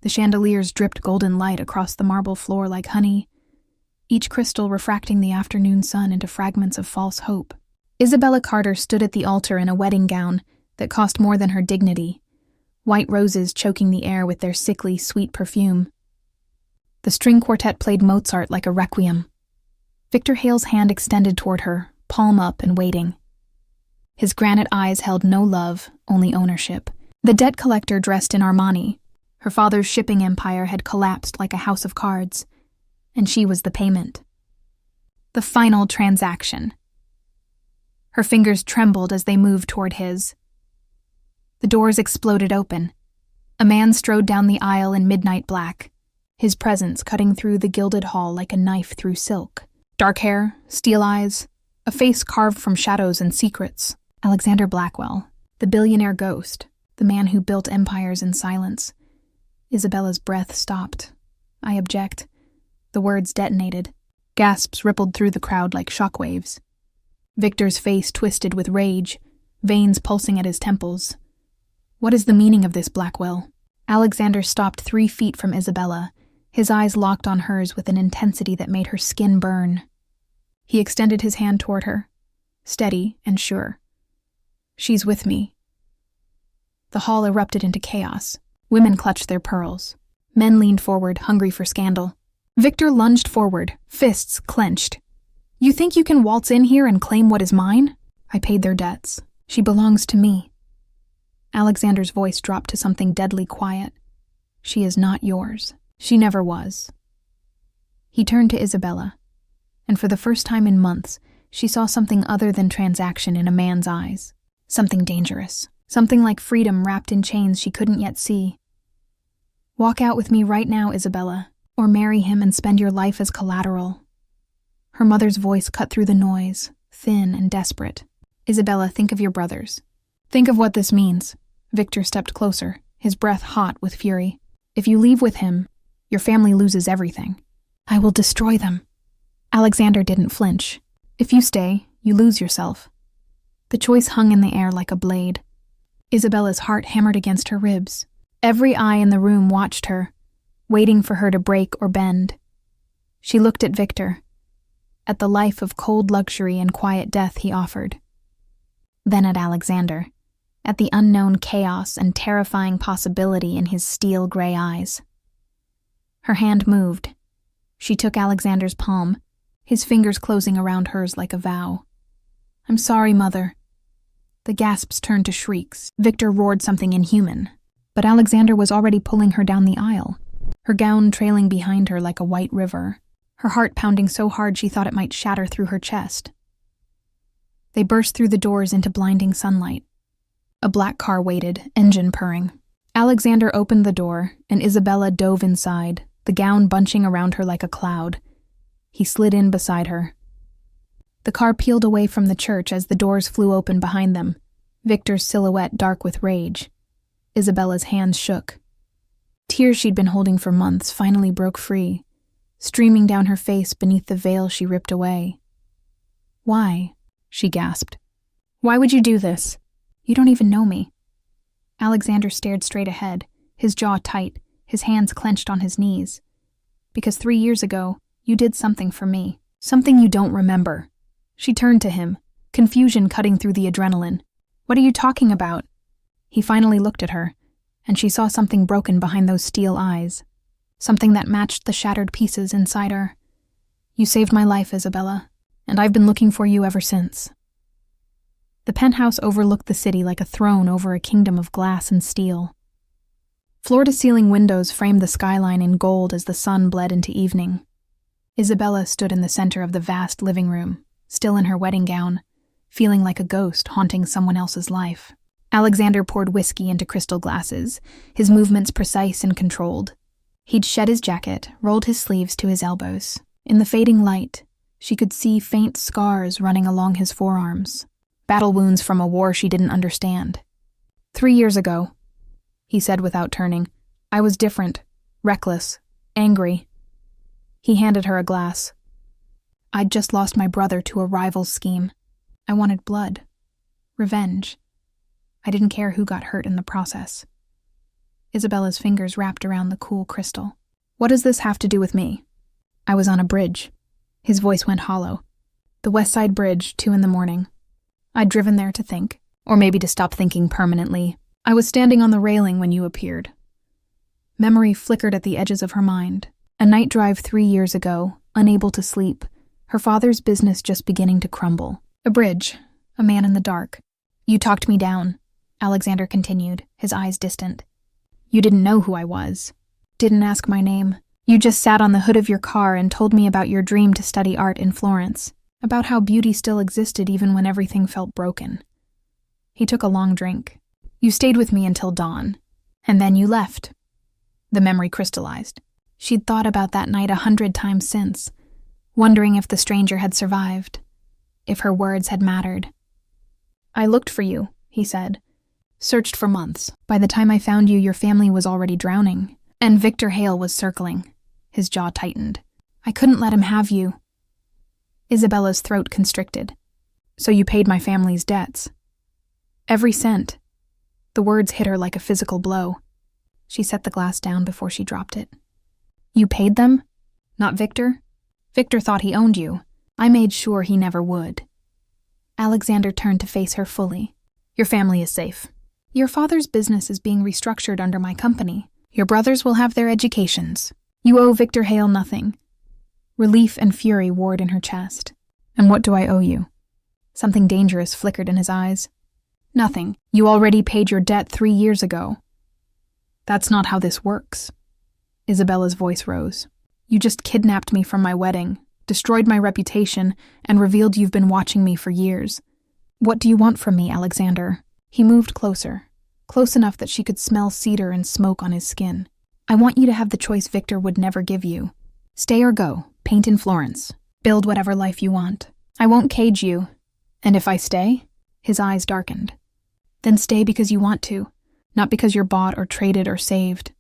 The chandeliers dripped golden light across the marble floor like honey, each crystal refracting the afternoon sun into fragments of false hope. Isabella Carter stood at the altar in a wedding gown that cost more than her dignity, white roses choking the air with their sickly, sweet perfume. The string quartet played Mozart like a requiem. Victor Hale's hand extended toward her, palm up and waiting. His granite eyes held no love, only ownership. The debt collector dressed in Armani. Her father's shipping empire had collapsed like a house of cards, and she was the payment. The final transaction. Her fingers trembled as they moved toward his. The doors exploded open. A man strode down the aisle in midnight black, his presence cutting through the gilded hall like a knife through silk. Dark hair, steel eyes, a face carved from shadows and secrets. Alexander Blackwell, the billionaire ghost, the man who built empires in silence. Isabella's breath stopped. I object. The words detonated. Gasps rippled through the crowd like shockwaves. Victor's face twisted with rage, veins pulsing at his temples. What is the meaning of this, Blackwell? Alexander stopped 3 feet from Isabella, his eyes locked on hers with an intensity that made her skin burn. He extended his hand toward her, steady and sure. She's with me. The hall erupted into chaos. Women clutched their pearls. Men leaned forward, hungry for scandal. Victor lunged forward, fists clenched. You think you can waltz in here and claim what is mine? I paid their debts. She belongs to me. Alexander's voice dropped to something deadly quiet. She is not yours. She never was. He turned to Isabella, and for the first time in months, she saw something other than transaction in a man's eyes. Something dangerous. Something like freedom wrapped in chains she couldn't yet see. Walk out with me right now, Isabella, or marry him and spend your life as collateral. Her mother's voice cut through the noise, thin and desperate. Isabella, think of your brothers. Think of what this means. Victor stepped closer, his breath hot with fury. If you leave with him, your family loses everything. I will destroy them. Alexander didn't flinch. If you stay, you lose yourself. The choice hung in the air like a blade. Isabella's heart hammered against her ribs. Every eye in the room watched her, waiting for her to break or bend. She looked at Victor, at the life of cold luxury and quiet death he offered. Then at Alexander, at the unknown chaos and terrifying possibility in his steel gray eyes. Her hand moved. She took Alexander's palm, his fingers closing around hers like a vow. I'm sorry, Mother. The gasps turned to shrieks. Victor roared something inhuman, but Alexander was already pulling her down the aisle, her gown trailing behind her like a white river, her heart pounding so hard she thought it might shatter through her chest. They burst through the doors into blinding sunlight. A black car waited, engine purring. Alexander opened the door, and Isabella dove inside, the gown bunching around her like a cloud. He slid in beside her. The car peeled away from the church as the doors flew open behind them, Victor's silhouette dark with rage. Isabella's hands shook. Tears she'd been holding for months finally broke free, streaming down her face beneath the veil she ripped away. Why? She gasped. Why would you do this? You don't even know me. Alexander stared straight ahead, his jaw tight, his hands clenched on his knees. Because 3 years ago, you did something for me. Something you don't remember. She turned to him, confusion cutting through the adrenaline. What are you talking about? He finally looked at her, and she saw something broken behind those steel eyes. Something that matched the shattered pieces inside her. You saved my life, Isabella, and I've been looking for you ever since. The penthouse overlooked the city like a throne over a kingdom of glass and steel. Floor-to-ceiling windows framed the skyline in gold as the sun bled into evening. Isabella stood in the center of the vast living room, still in her wedding gown, feeling like a ghost haunting someone else's life. Alexander poured whiskey into crystal glasses, his movements precise and controlled. He'd shed his jacket, rolled his sleeves to his elbows. In the fading light, she could see faint scars running along his forearms, battle wounds from a war she didn't understand. 3 years ago, he said without turning, I was different, reckless, angry. He handed her a glass. I'd just lost my brother to a rival's scheme. I wanted blood. Revenge. I didn't care who got hurt in the process. Isabella's fingers wrapped around the cool crystal. What does this have to do with me? I was on a bridge. His voice went hollow. The West Side Bridge, 2 a.m. I'd driven there to think, or maybe to stop thinking permanently. I was standing on the railing when you appeared. Memory flickered at the edges of her mind. A night drive 3 years ago, unable to sleep, her father's business just beginning to crumble. A bridge, a man in the dark. You talked me down, Alexander continued, his eyes distant. You didn't know who I was. Didn't ask my name. You just sat on the hood of your car and told me about your dream to study art in Florence, about how beauty still existed even when everything felt broken. He took a long drink. You stayed with me until dawn, and then you left. The memory crystallized. She'd thought about that night 100 times since, wondering if the stranger had survived, if her words had mattered. I looked for you, he said. Searched for months. By the time I found you, your family was already drowning, and Victor Hale was circling. His jaw tightened. I couldn't let him have you. Isabella's throat constricted. So you paid my family's debts. Every cent. The words hit her like a physical blow. She set the glass down before she dropped it. You paid them? Not Victor? Victor thought he owned you. I made sure he never would. Alexander turned to face her fully. Your family is safe. Your father's business is being restructured under my company. Your brothers will have their educations. You owe Victor Hale nothing. Relief and fury warred in her chest. And what do I owe you? Something dangerous flickered in his eyes. Nothing. You already paid your debt 3 years ago. That's not how this works. Isabella's voice rose. You just kidnapped me from my wedding, destroyed my reputation, and revealed you've been watching me for years. What do you want from me, Alexander? He moved closer, close enough that she could smell cedar and smoke on his skin. I want you to have the choice Victor would never give you. Stay or go, paint in Florence, build whatever life you want. I won't cage you. And if I stay? His eyes darkened. Then stay because you want to, not because you're bought or traded or saved.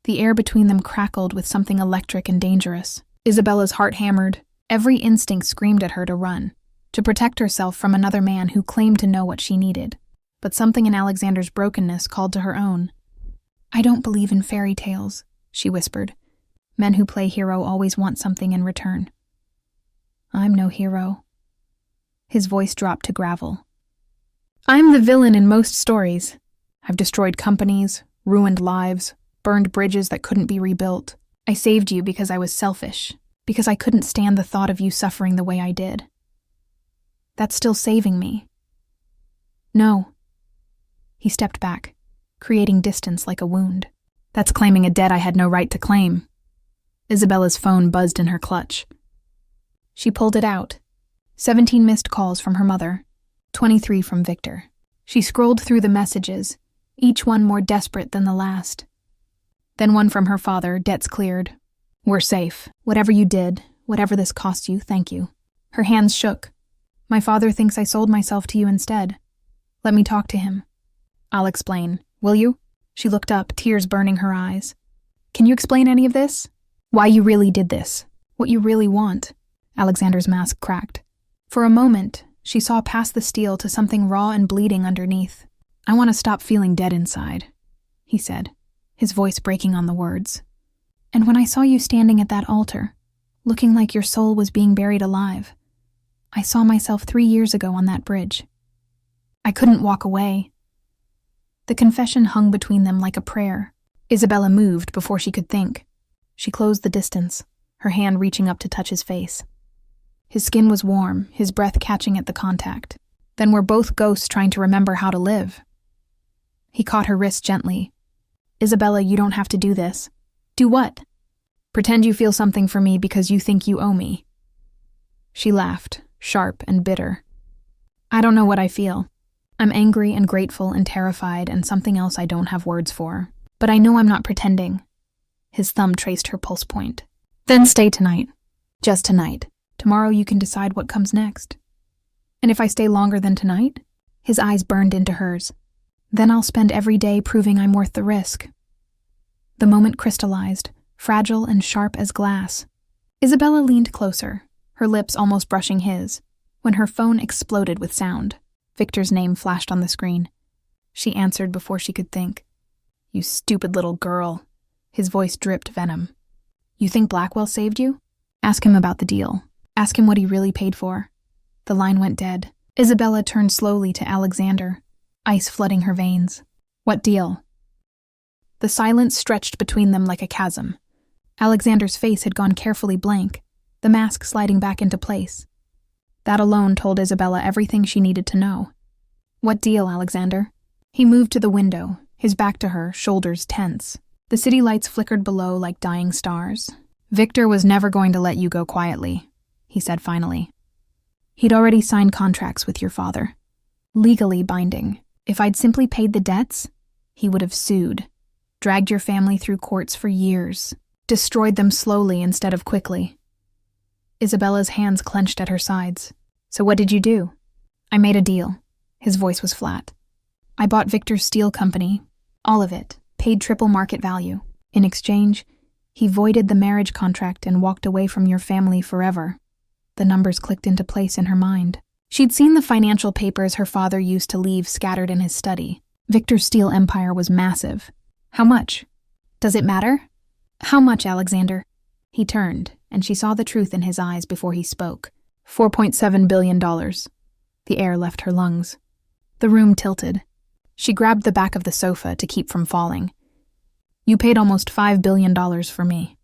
The air between them crackled with something electric and dangerous. Isabella's heart hammered. Every instinct screamed at her to run, to protect herself from another man who claimed to know what she needed. But something in Alexander's brokenness called to her own. I don't believe in fairy tales, she whispered. Men who play hero always want something in return. I'm no hero. His voice dropped to gravel. I'm the villain in most stories. I've destroyed companies, ruined lives, burned bridges that couldn't be rebuilt. I saved you because I was selfish, because I couldn't stand the thought of you suffering the way I did. That's still saving me. No. He stepped back, creating distance like a wound. That's claiming a debt I had no right to claim. Isabella's phone buzzed in her clutch. She pulled it out. 17 missed calls from her mother, 23 from Victor. She scrolled through the messages, each one more desperate than the last. Then one from her father, debts cleared. We're safe. Whatever you did, whatever this cost you, thank you. Her hands shook. My father thinks I sold myself to you instead. Let me talk to him. I'll explain. Will you? She looked up, tears burning her eyes. Can you explain any of this? Why you really did this? What you really want? Alexander's mask cracked. For a moment, she saw past the steel to something raw and bleeding underneath. I want to stop feeling dead inside, he said, his voice breaking on the words. And when I saw you standing at that altar, looking like your soul was being buried alive, I saw myself 3 years ago on that bridge. I couldn't walk away. The confession hung between them like a prayer. Isabella moved before she could think. She closed the distance, her hand reaching up to touch his face. His skin was warm, his breath catching at the contact. Then we're both ghosts trying to remember how to live. He caught her wrist gently. Isabella, you don't have to do this. Do what? Pretend you feel something for me because you think you owe me. She laughed, sharp and bitter. I don't know what I feel. I'm angry and grateful and terrified and something else I don't have words for. But I know I'm not pretending. His thumb traced her pulse point. Then stay tonight. Just tonight. Tomorrow you can decide what comes next. And if I stay longer than tonight? His eyes burned into hers. Then I'll spend every day proving I'm worth the risk. The moment crystallized, fragile and sharp as glass. Isabella leaned closer, her lips almost brushing his, when her phone exploded with sound. Victor's name flashed on the screen. She answered before she could think. You stupid little girl. His voice dripped venom. You think Blackwell saved you? Ask him about the deal. Ask him what he really paid for. The line went dead. Isabella turned slowly to Alexander, ice flooding her veins. What deal? The silence stretched between them like a chasm. Alexander's face had gone carefully blank, the mask sliding back into place. That alone told Isabella everything she needed to know. What deal, Alexander? He moved to the window, his back to her, shoulders tense. The city lights flickered below like dying stars. Victor was never going to let you go quietly, he said finally. He'd already signed contracts with your father. Legally binding. If I'd simply paid the debts, he would have sued, dragged your family through courts for years, destroyed them slowly instead of quickly. Isabella's hands clenched at her sides. So what did you do? I made a deal. His voice was flat. I bought Victor's steel company, all of it, paid triple market value. In exchange, he voided the marriage contract and walked away from your family forever. The numbers clicked into place in her mind. She'd seen the financial papers her father used to leave scattered in his study. Victor's steel empire was massive. How much? Does it matter? How much, Alexander? He turned, and she saw the truth in his eyes before he spoke. $4.7 billion. The air left her lungs. The room tilted. She grabbed the back of the sofa to keep from falling. You paid almost $5 billion for me.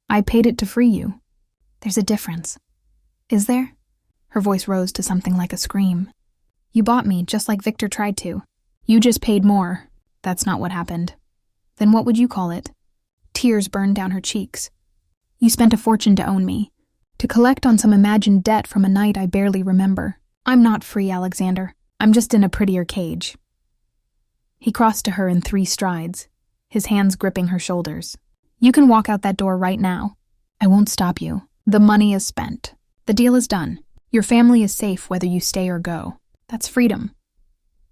I paid it to free you. There's a difference. Is there? Her voice rose to something like a scream. You bought me just like Victor tried to. You just paid more. That's not what happened. Then what would you call it? Tears burned down her cheeks. You spent a fortune to own me, to collect on some imagined debt from a night I barely remember. I'm not free, Alexander. I'm just in a prettier cage. He crossed to her in 3 strides, his hands gripping her shoulders. You can walk out that door right now. I won't stop you. The money is spent. The deal is done. Your family is safe whether you stay or go. That's freedom.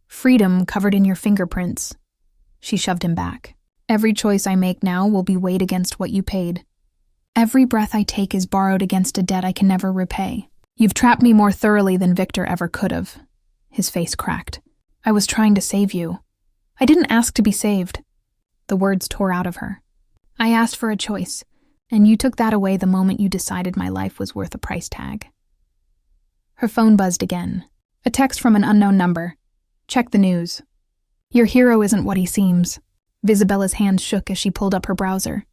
Freedom covered in your fingerprints. She shoved him back. Every choice I make now will be weighed against what you paid. Every breath I take is borrowed against a debt I can never repay. You've trapped me more thoroughly than Victor ever could have. His face cracked. I was trying to save you. I didn't ask to be saved. The words tore out of her. I asked for a choice, and you took that away the moment you decided my life was worth a price tag. Her phone buzzed again. A text from an unknown number. Check the news. Your hero isn't what he seems. Isabella's hands shook as she pulled up her browser.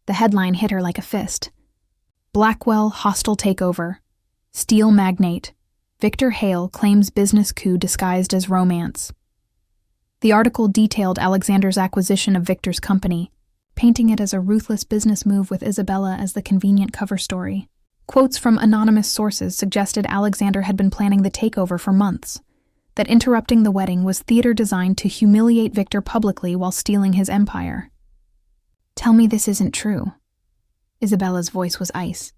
The headline hit her like a fist. Blackwell hostile takeover. Steel magnate. Victor Hale claims business coup disguised as romance. The article detailed Alexander's acquisition of Victor's company, painting it as a ruthless business move with Isabella as the convenient cover story. Quotes from anonymous sources suggested Alexander had been planning the takeover for months, that interrupting the wedding was theater designed to humiliate Victor publicly while stealing his empire. Tell me this isn't true. Isabella's voice was ice.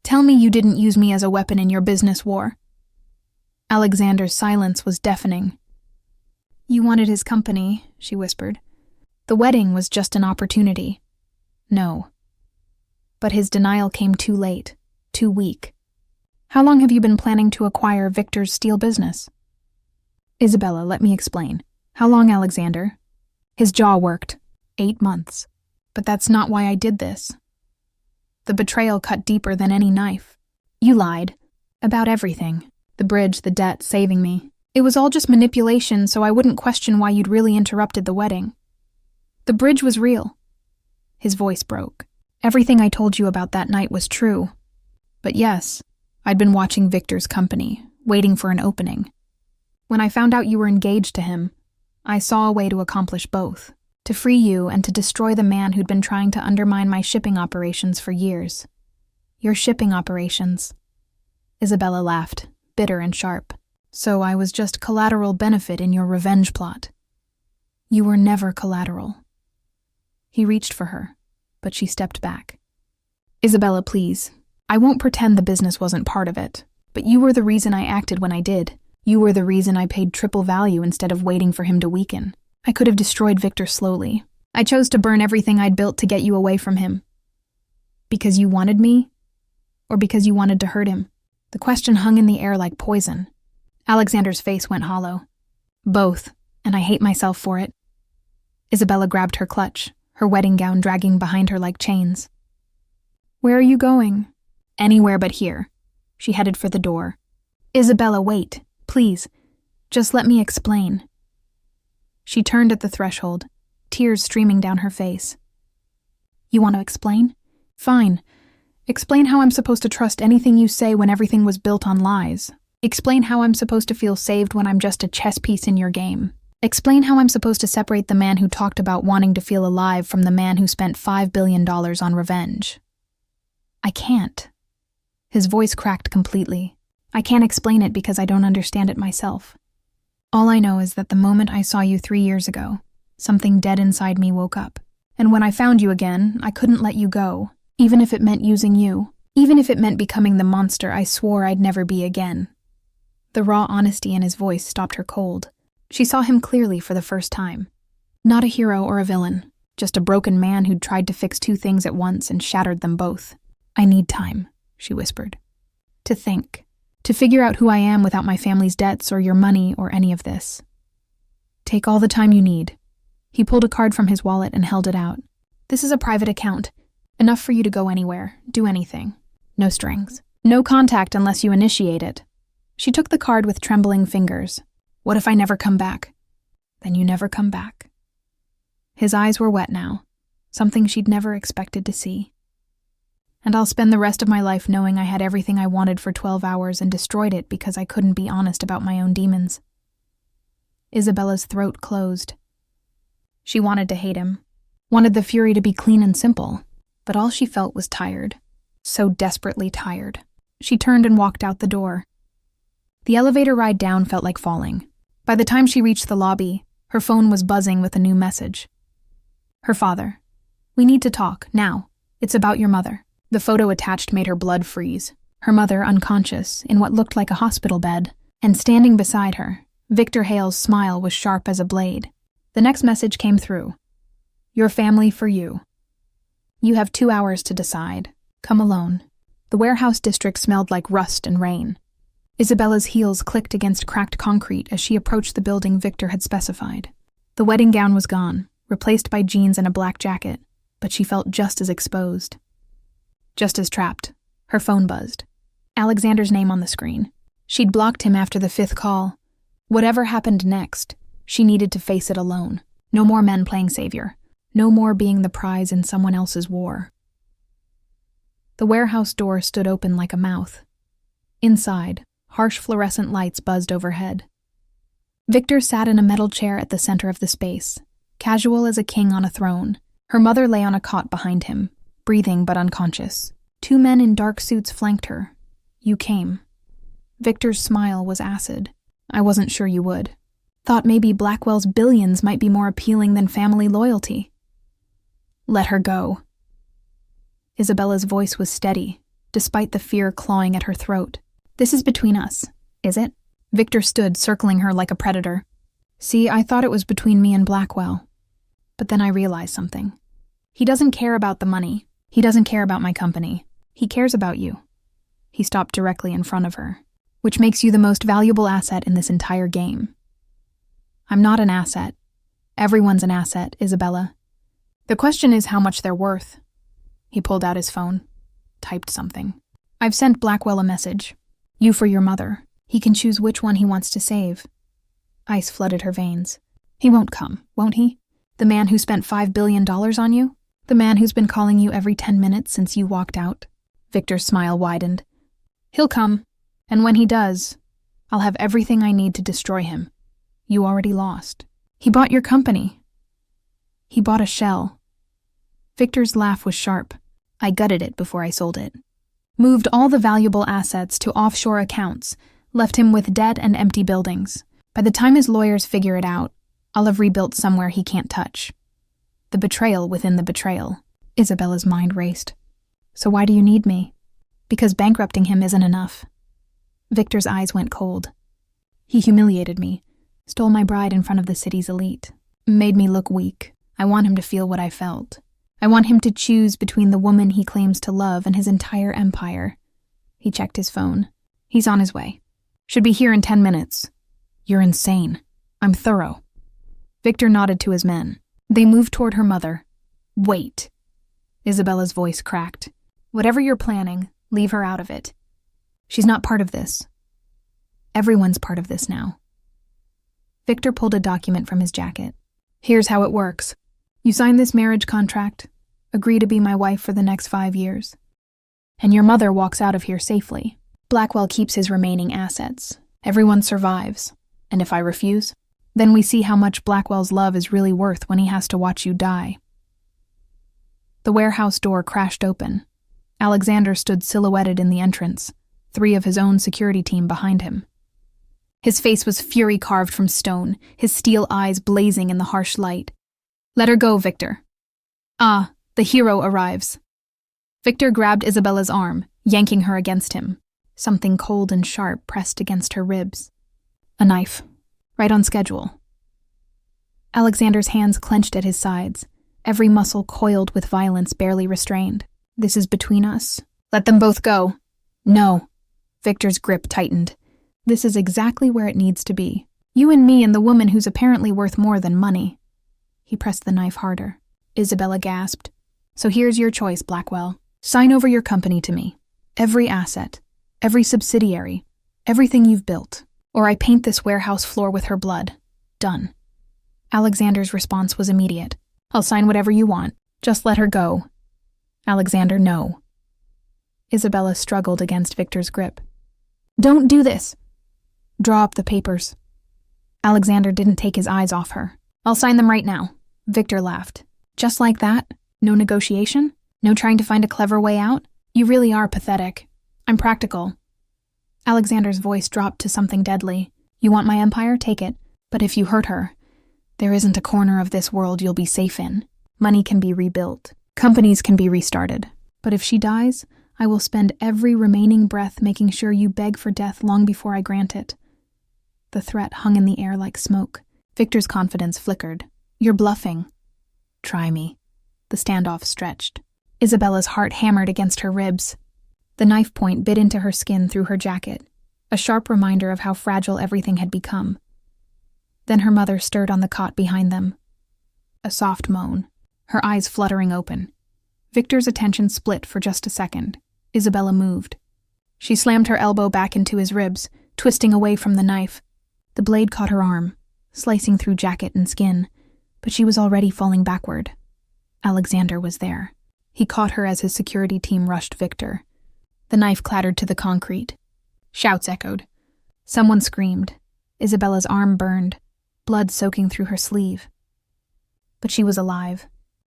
Tell me you didn't use me as a weapon in your business war. Alexander's silence was deafening. You wanted his company, she whispered. The wedding was just an opportunity. No. But his denial came too late, too weak. How long have you been planning to acquire Victor's steel business? Isabella, let me explain. How long, Alexander? His jaw worked. 8 months. But that's not why I did this. The betrayal cut deeper than any knife. You lied. About everything. The bridge, the debt, saving me. It was all just manipulation so I wouldn't question why you'd really interrupted the wedding. The bridge was real. His voice broke. Everything I told you about that night was true. But yes, I'd been watching Victor's company, waiting for an opening. When I found out you were engaged to him, I saw a way to accomplish both. To free you and to destroy the man who'd been trying to undermine my shipping operations for years. Your shipping operations. Isabella laughed, bitter and sharp. So I was just collateral benefit in your revenge plot. You were never collateral. He reached for her, but she stepped back. Isabella, please. I won't pretend the business wasn't part of it, but you were the reason I acted when I did. You were the reason I paid triple value instead of waiting for him to weaken. I could have destroyed Victor slowly. I chose to burn everything I'd built to get you away from him. Because you wanted me? Or because you wanted to hurt him? The question hung in the air like poison. Alexander's face went hollow. Both, and I hate myself for it. Isabella grabbed her clutch, her wedding gown dragging behind her like chains. "Where are you going?" "Anywhere but here." She headed for the door. "Isabella, wait, please. Just let me explain." She turned at the threshold, tears streaming down her face. "You want to explain? Fine. Explain how I'm supposed to trust anything you say when everything was built on lies. Explain how I'm supposed to feel saved when I'm just a chess piece in your game. Explain how I'm supposed to separate the man who talked about wanting to feel alive from the man who spent $5 billion on revenge." "I can't." His voice cracked completely. "I can't explain it because I don't understand it myself. All I know is that the moment I saw you 3 years ago, something dead inside me woke up. And when I found you again, I couldn't let you go, even if it meant using you, even if it meant becoming the monster I swore I'd never be again." The raw honesty in his voice stopped her cold. She saw him clearly for the first time. Not a hero or a villain, just a broken man who'd tried to fix 2 things at once and shattered them both. "I need time," she whispered. "To think. To figure out who I am without my family's debts or your money or any of this. Take all the time you need." He pulled a card from his wallet and held it out. "This is a private account. Enough for you to go anywhere, do anything. No strings. No contact unless you initiate it." She took the card with trembling fingers. "What if I never come back?" "Then you never come back." His eyes were wet now, something she'd never expected to see. "And I'll spend the rest of my life knowing I had everything I wanted for 12 hours and destroyed it because I couldn't be honest about my own demons." Isabella's throat closed. She wanted to hate him, wanted the fury to be clean and simple, but all she felt was tired, so desperately tired. She turned and walked out the door. The elevator ride down felt like falling. By the time she reached the lobby, her phone was buzzing with a new message. Her father. "We need to talk, now. It's about your mother." The photo attached made her blood freeze. Her mother unconscious, in what looked like a hospital bed, and standing beside her, Victor Hale's smile was sharp as a blade. The next message came through. "Your family for you. You have 2 hours to decide. Come alone." The warehouse district smelled like rust and rain. Isabella's heels clicked against cracked concrete as she approached the building Victor had specified. The wedding gown was gone, replaced by jeans and a black jacket, but she felt just as exposed. Just as trapped. Her phone buzzed. Alexander's name on the screen. She'd blocked him after the 5th call. Whatever happened next, she needed to face it alone. No more men playing savior. No more being the prize in someone else's war. The warehouse door stood open like a mouth. Inside, harsh fluorescent lights buzzed overhead. Victor sat in a metal chair at the center of the space, casual as a king on a throne. Her mother lay on a cot behind him, breathing but unconscious. 2 men in dark suits flanked her. "You came." Victor's smile was acid. "I wasn't sure you would. Thought maybe Blackwell's billions might be more appealing than family loyalty." "Let her go." Isabella's voice was steady, despite the fear clawing at her throat. "This is between us, is it?" Victor stood circling her like a predator. "See, I thought it was between me and Blackwell. But then I realized something. He doesn't care about the money. He doesn't care about my company. He cares about you." He stopped directly in front of her. "Which makes you the most valuable asset in this entire game." "I'm not an asset. Everyone's an asset, Isabella. The question is how much they're worth." He pulled out his phone, typed something. "I've sent Blackwell a message. You for your mother. He can choose which one he wants to save." Ice flooded her veins. "He won't come, won't he? The man who spent $5 billion on you? The man who's been calling you every 10 minutes since you walked out?" Victor's smile widened. "He'll come, and when he does, I'll have everything I need to destroy him. You already lost. He bought your company. He bought a shell." Victor's laugh was sharp. "I gutted it before I sold it. Moved all the valuable assets to offshore accounts, left him with debt and empty buildings. By the time his lawyers figure it out, I'll have rebuilt somewhere he can't touch. The betrayal within the betrayal." Isabella's mind raced. "So why do you need me?" "Because bankrupting him isn't enough." Victor's eyes went cold. "He humiliated me, stole my bride in front of the city's elite, made me look weak. I want him to feel what I felt. I want him to choose between the woman he claims to love and his entire empire." He checked his phone. "He's on his way. Should be here in 10 minutes. "You're insane. I'm thorough." Victor nodded to his men. They moved toward her mother. "Wait." Isabella's voice cracked. "Whatever you're planning, leave her out of it. She's not part of this. Everyone's part of this now." Victor pulled a document from his jacket. "Here's how it works. You sign this marriage contract, agree to be my wife for the next 5 years, and your mother walks out of here safely. Blackwell keeps his remaining assets. Everyone survives. And if I refuse, then we see how much Blackwell's love is really worth when he has to watch you die." The warehouse door crashed open. Alexander stood silhouetted in the entrance, 3 of his own security team behind him. His face was fury carved from stone, his steel eyes blazing in the harsh light. "Let her go, Victor." "Ah, the hero arrives." Victor grabbed Isabella's arm, yanking her against him. Something cold and sharp pressed against her ribs. A knife, right on schedule. Alexander's hands clenched at his sides, every muscle coiled with violence barely restrained. "This is between us. Let them both go." "No." Victor's grip tightened. "This is exactly where it needs to be. You and me and the woman who's apparently worth more than money." He pressed the knife harder. Isabella gasped. "So here's your choice, Blackwell. Sign over your company to me. Every asset, every subsidiary, everything you've built. Or I paint this warehouse floor with her blood. Done." Alexander's response was immediate. "I'll sign whatever you want. Just let her go." "Alexander, no." Isabella struggled against Victor's grip. "Don't do this." "Draw up the papers." Alexander didn't take his eyes off her. "I'll sign them right now." Victor laughed. "Just like that? No negotiation? No trying to find a clever way out? You really are pathetic. I'm practical." Alexander's voice dropped to something deadly. "You want my empire? Take it. But if you hurt her, there isn't a corner of this world you'll be safe in. Money can be rebuilt. Companies can be restarted. But if she dies, I will spend every remaining breath making sure you beg for death long before I grant it." The threat hung in the air like smoke. Victor's confidence flickered. "You're bluffing." "Try me." The standoff stretched. Isabella's heart hammered against her ribs. The knife point bit into her skin through her jacket, a sharp reminder of how fragile everything had become. Then her mother stirred on the cot behind them. A soft moan, her eyes fluttering open. Victor's attention split for just a second. Isabella moved. She slammed her elbow back into his ribs, twisting away from the knife. The blade caught her arm, slicing through jacket and skin, but she was already falling backward. Alexander was there. He caught her as his security team rushed Victor. The knife clattered to the concrete. Shouts echoed. Someone screamed. Isabella's arm burned, blood soaking through her sleeve. But she was alive.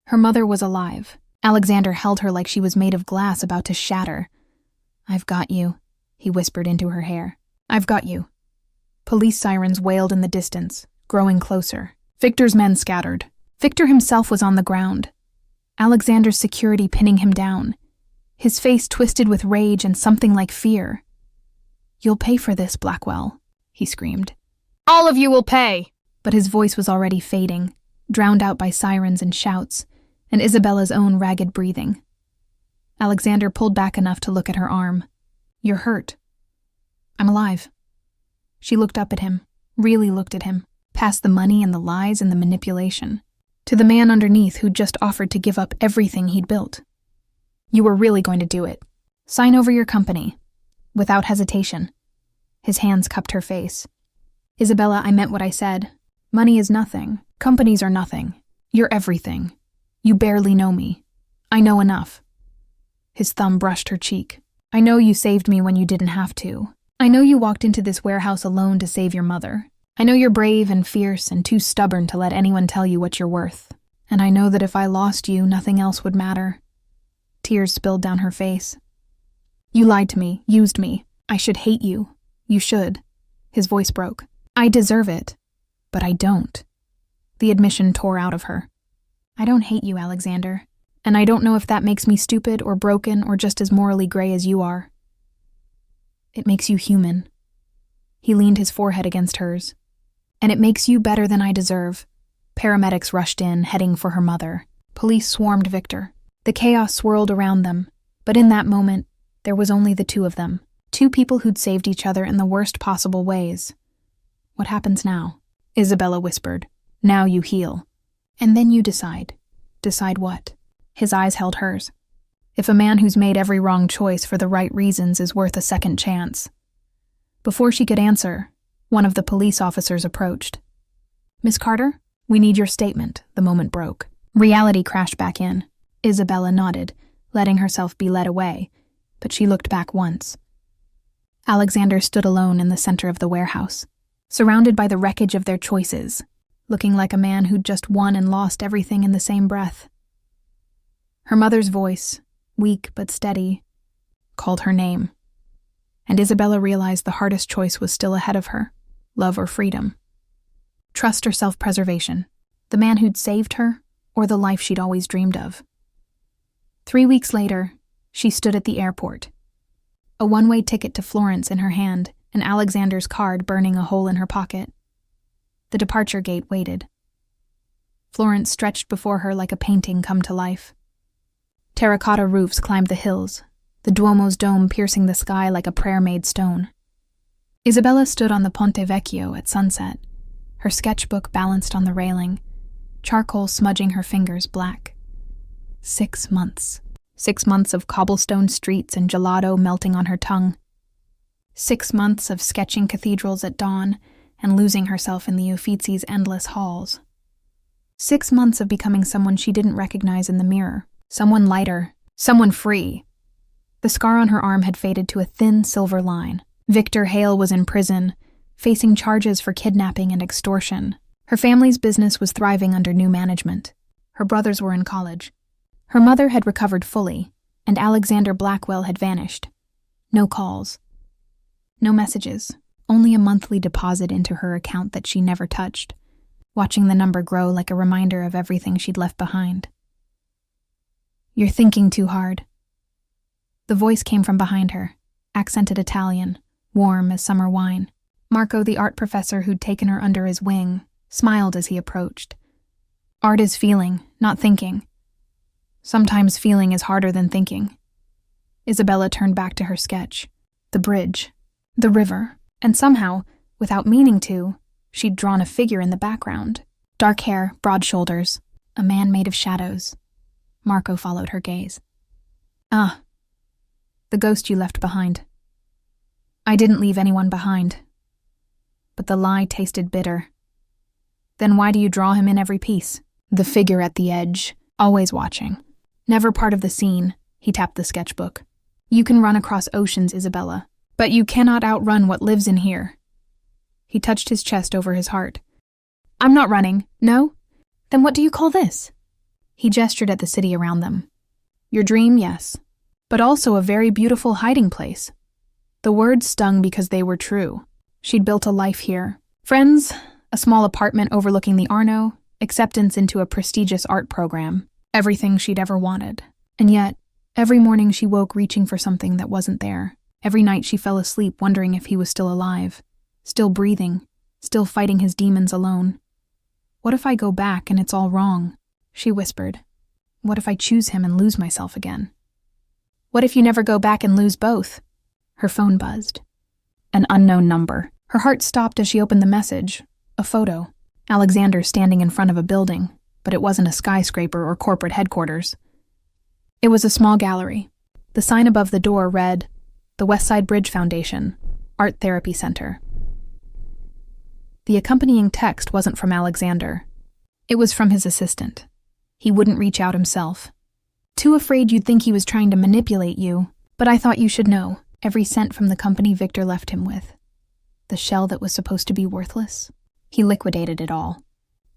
Her mother was alive. Alexander held her like she was made of glass about to shatter. "I've got you," he whispered into her hair. "I've got you." Police sirens wailed in the distance, growing closer. Victor's men scattered. Victor himself was on the ground. Alexander's security pinning him down. His face twisted with rage and something like fear. "You'll pay for this, Blackwell," he screamed. "All of you will pay!" But his voice was already fading, drowned out by sirens and shouts, and Isabella's own ragged breathing. Alexander pulled back enough to look at her arm. "You're hurt." "I'm alive." She looked up at him, really looked at him, past the money and the lies and the manipulation, to the man underneath who'd just offered to give up everything he'd built. "You were really going to do it. Sign over your company." Without hesitation. His hands cupped her face. "Isabella, I meant what I said. Money is nothing. Companies are nothing. You're everything. You barely know me. I know enough." His thumb brushed her cheek. "I know you saved me when you didn't have to. I know you walked into this warehouse alone to save your mother. I know you're brave and fierce and too stubborn to let anyone tell you what you're worth. And I know that if I lost you, nothing else would matter." Tears spilled down her face. "You lied to me, used me. I should hate you. You should." His voice broke. "I deserve it, but I don't." The admission tore out of her. "I don't hate you, Alexander, and I don't know if that makes me stupid or broken or just as morally gray as you are. It makes you human." He leaned his forehead against hers. "And it makes you better than I deserve." Paramedics rushed in, heading for her mother. Police swarmed Victor. The chaos swirled around them, but in that moment, there was only the two of them. Two people who'd saved each other in the worst possible ways. "What happens now?" Isabella whispered. "Now you heal." And then you decide. Decide what? His eyes held hers. If a man who's made every wrong choice for the right reasons is worth a second chance. Before she could answer, one of the police officers approached. "Miss Carter, we need your statement," the moment broke. Reality crashed back in. Isabella nodded, letting herself be led away, but she looked back once. Alexander stood alone in the center of the warehouse, surrounded by the wreckage of their choices, looking like a man who'd just won and lost everything in the same breath. Her mother's voice, weak but steady, called her name, and Isabella realized the hardest choice was still ahead of her, love or freedom. Trust or self-preservation, the man who'd saved her, or the life she'd always dreamed of. 3 weeks later, she stood at the airport, a one-way ticket to Florence in her hand and Alexander's card burning a hole in her pocket. The departure gate waited. Florence stretched before her like a painting come to life. Terracotta roofs climbed the hills, the Duomo's dome piercing the sky like a prayer-made stone. Isabella stood on the Ponte Vecchio at sunset, her sketchbook balanced on the railing, charcoal smudging her fingers black. 6 months. 6 months of cobblestone streets and gelato melting on her tongue. 6 months of sketching cathedrals at dawn and losing herself in the Uffizi's endless halls. 6 months of becoming someone she didn't recognize in the mirror. Someone lighter. Someone free. The scar on her arm had faded to a thin silver line. Victor Hale was in prison, facing charges for kidnapping and extortion. Her family's business was thriving under new management. Her brothers were in college. Her mother had recovered fully, and Alexander Blackwell had vanished. No calls. No messages. Only a monthly deposit into her account that she never touched, watching the number grow like a reminder of everything she'd left behind. "You're thinking too hard." The voice came from behind her, accented Italian, warm as summer wine. Marco, the art professor who'd taken her under his wing, smiled as he approached. "Art is feeling, not thinking. Sometimes feeling is harder than thinking." Isabella turned back to her sketch. The bridge, the river, and somehow, without meaning to, she'd drawn a figure in the background. Dark hair, broad shoulders, a man made of shadows. Marco followed her gaze. "Ah, the ghost you left behind." "I didn't leave anyone behind." But the lie tasted bitter. "Then why do you draw him in every piece?" The figure at the edge, always watching. Never part of the scene, he tapped the sketchbook. "You can run across oceans, Isabella, but you cannot outrun what lives in here." He touched his chest over his heart. "I'm not running, no? Then what do you call this?" He gestured at the city around them. "Your dream, yes, but also a very beautiful hiding place." The words stung because they were true. She'd built a life here. Friends, a small apartment overlooking the Arno, acceptance into a prestigious art program, everything she'd ever wanted. And yet, every morning she woke reaching for something that wasn't there. Every night she fell asleep wondering if he was still alive, still breathing, still fighting his demons alone. "What if I go back and it's all wrong?" she whispered. "What if I choose him and lose myself again?" "What if you never go back and lose both?" Her phone buzzed. An unknown number. Her heart stopped as she opened the message. A photo. Alexander standing in front of a building, but it wasn't a skyscraper or corporate headquarters. It was a small gallery. The sign above the door read, "The Westside Bridge Foundation, Art Therapy Center." The accompanying text wasn't from Alexander. It was from his assistant. He wouldn't reach out himself. "Too afraid you'd think he was trying to manipulate you, but I thought you should know. Every cent from the company Victor left him with. The shell that was supposed to be worthless. He liquidated it all.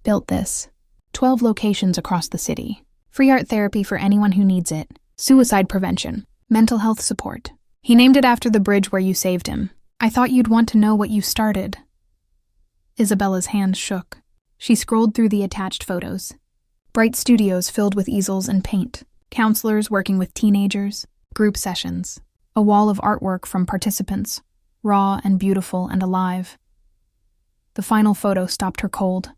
Built this. 12 locations across the city. Free art therapy for anyone who needs it. Suicide prevention. Mental health support. He named it after the bridge where you saved him. I thought you'd want to know what you started." Isabella's hands shook. She scrolled through the attached photos. Bright studios filled with easels and paint. Counselors working with teenagers. Group sessions. A wall of artwork from participants. Raw and beautiful and alive. The final photo stopped her cold.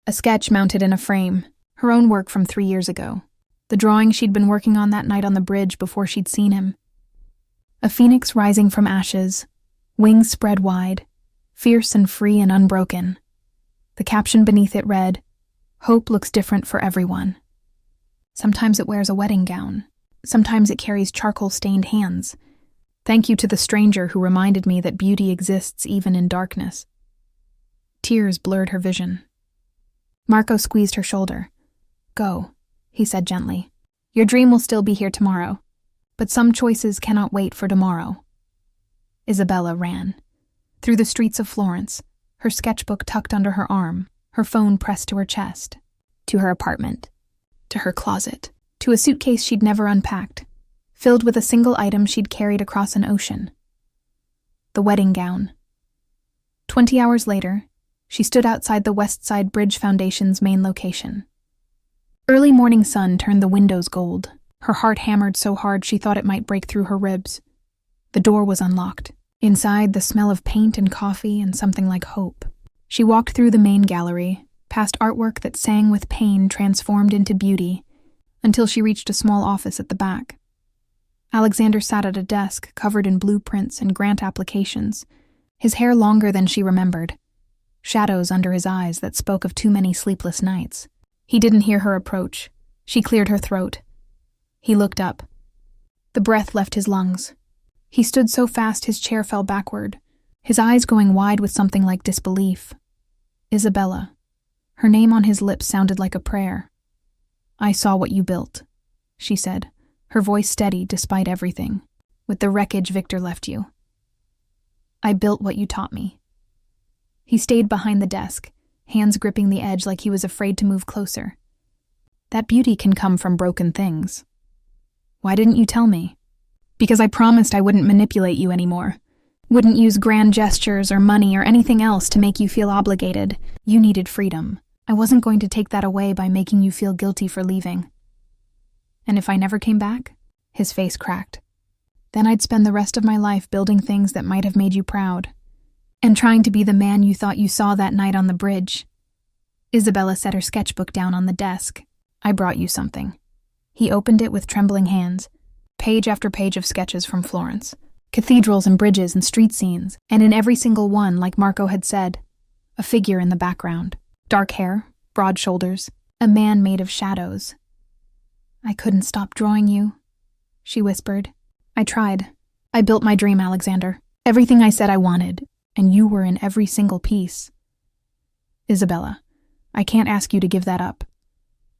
A sketch mounted in a frame. Her own work from 3 years ago. The drawing she'd been working on that night on the bridge before she'd seen him. A phoenix rising from ashes. Wings spread wide. Fierce and free and unbroken. The caption beneath it read, Hope looks different for everyone. Sometimes it wears a wedding gown. Sometimes it carries charcoal-stained hands. Thank you to the stranger who reminded me that beauty exists even in darkness. Tears blurred her vision. Marco squeezed her shoulder. Go, he said gently. Your dream will still be here tomorrow, but some choices cannot wait for tomorrow. Isabella ran. Through the streets of Florence, her sketchbook tucked under her arm, her phone pressed to her chest. To her apartment. To her closet. To a suitcase she'd never unpacked, filled with a single item she'd carried across an ocean. The wedding gown. 20 hours later, she stood outside the West Side Bridge Foundation's main location. Early morning sun turned the windows gold. Her heart hammered so hard she thought it might break through her ribs. The door was unlocked. Inside, the smell of paint and coffee and something like hope. She walked through the main gallery, past artwork that sang with pain transformed into beauty, until she reached a small office at the back. Alexander sat at a desk covered in blueprints and grant applications, his hair longer than she remembered, shadows under his eyes that spoke of too many sleepless nights. He didn't hear her approach. She cleared her throat. He looked up. The breath left his lungs. He stood so fast his chair fell backward, his eyes going wide with something like disbelief. Isabella. Her name on his lips sounded like a prayer. I saw what you built, she said, her voice steady despite everything. With the wreckage Victor left you. I built what you taught me. He stayed behind the desk, hands gripping the edge like he was afraid to move closer. That beauty can come from broken things. Why didn't you tell me? Because I promised I wouldn't manipulate you anymore. Wouldn't use grand gestures or money or anything else to make you feel obligated. You needed freedom. I wasn't going to take that away by making you feel guilty for leaving. And if I never came back? His face cracked. Then I'd spend the rest of my life building things that might have made you proud. And trying to be the man you thought you saw that night on the bridge. Isabella set her sketchbook down on the desk. I brought you something. He opened it with trembling hands. Page after page of sketches from Florence. Cathedrals and bridges and street scenes. And in every single one, like Marco had said, a figure in the background. Dark hair, broad shoulders, a man made of shadows. I couldn't stop drawing you, she whispered. I tried. I built my dream, Alexander. Everything I said I wanted, and you were in every single piece. Isabella, I can't ask you to give that up.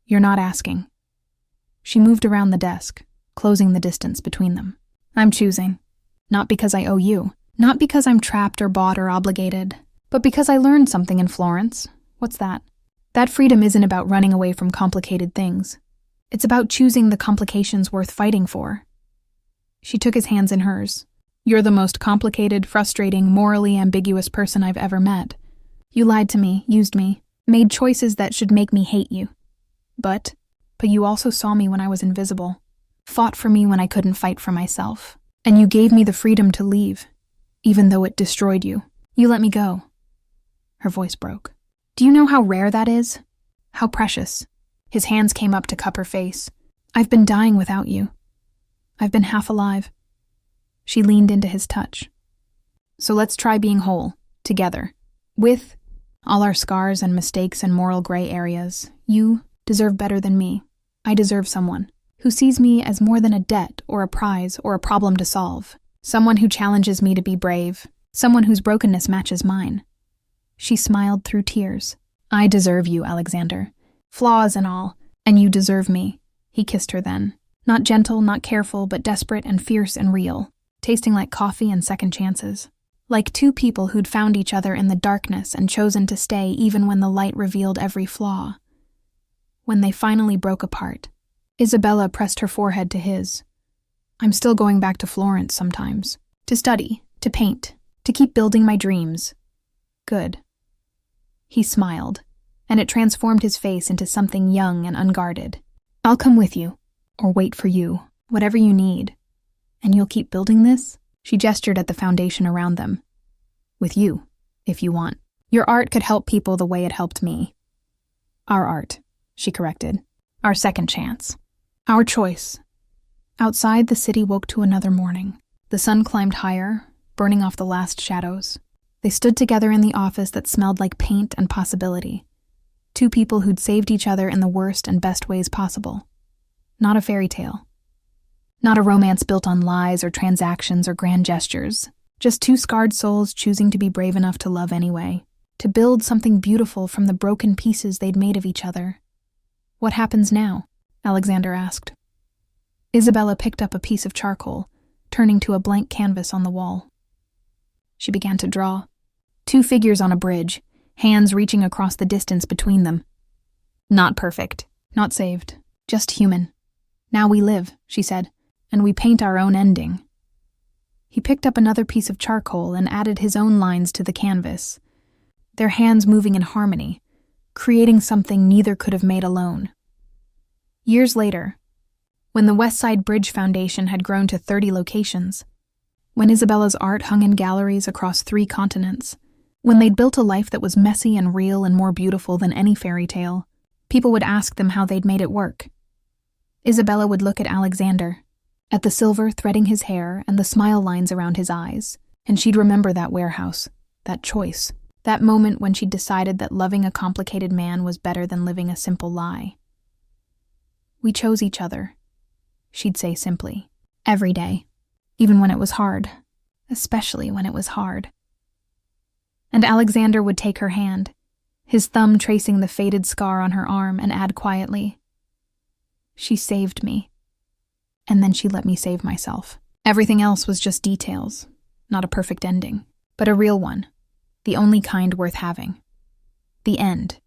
You're not asking. She moved around the desk, closing the distance between them. I'm choosing. Not because I owe you. Not because I'm trapped or bought or obligated. But because I learned something in Florence. What's that? That freedom isn't about running away from complicated things. It's about choosing the complications worth fighting for. She took his hands in hers. You're the most complicated, frustrating, morally ambiguous person I've ever met. You lied to me, used me, made choices that should make me hate you. But you also saw me when I was invisible, fought for me when I couldn't fight for myself, and you gave me the freedom to leave, even though it destroyed you. You let me go. Her voice broke. Do you know how rare that is? How precious. His hands came up to cup her face. I've been dying without you. I've been half alive. She leaned into his touch. So let's try being whole, together. With all our scars and mistakes and moral gray areas, you deserve better than me. I deserve someone who sees me as more than a debt or a prize or a problem to solve. Someone who challenges me to be brave. Someone whose brokenness matches mine. She smiled through tears. I deserve you, Alexander. Flaws and all. And you deserve me. He kissed her then. Not gentle, not careful, but desperate and fierce and real. Tasting like coffee and second chances. Like two people who'd found each other in the darkness and chosen to stay even when the light revealed every flaw. When they finally broke apart, Isabella pressed her forehead to his. I'm still going back to Florence sometimes. To study, to paint, to keep building my dreams. Good. He smiled, and it transformed his face into something young and unguarded. I'll come with you, or wait for you, whatever you need. And you'll keep building this? She gestured at the foundation around them. With you, if you want. Your art could help people the way it helped me. Our art, she corrected. Our second chance. Our choice. Outside, the city woke to another morning. The sun climbed higher, burning off the last shadows. They stood together in the office that smelled like paint and possibility. Two people who'd saved each other in the worst and best ways possible. Not a fairy tale. Not a romance built on lies or transactions or grand gestures. Just two scarred souls choosing to be brave enough to love anyway. To build something beautiful from the broken pieces they'd made of each other. What happens now? Alexander asked. Isabella picked up a piece of charcoal, turning to a blank canvas on the wall. She began to draw. Two figures on a bridge, hands reaching across the distance between them. Not perfect, not saved, just human. Now we live, she said, and we paint our own ending. He picked up another piece of charcoal and added his own lines to the canvas, their hands moving in harmony, creating something neither could have made alone. Years later, when the West Side Bridge Foundation had grown to 30 locations, when Isabella's art hung in galleries across 3 continents, when they'd built a life that was messy and real and more beautiful than any fairy tale, people would ask them how they'd made it work. Isabella would look at Alexander, at the silver threading his hair and the smile lines around his eyes, and she'd remember that warehouse, that choice, that moment when she'd decided that loving a complicated man was better than living a simple lie. We chose each other, she'd say simply, every day, even when it was hard, especially when it was hard. And Alexander would take her hand, his thumb tracing the faded scar on her arm, and add quietly, "She saved me, and then she let me save myself." Everything else was just details, not a perfect ending, but a real one, the only kind worth having. The end.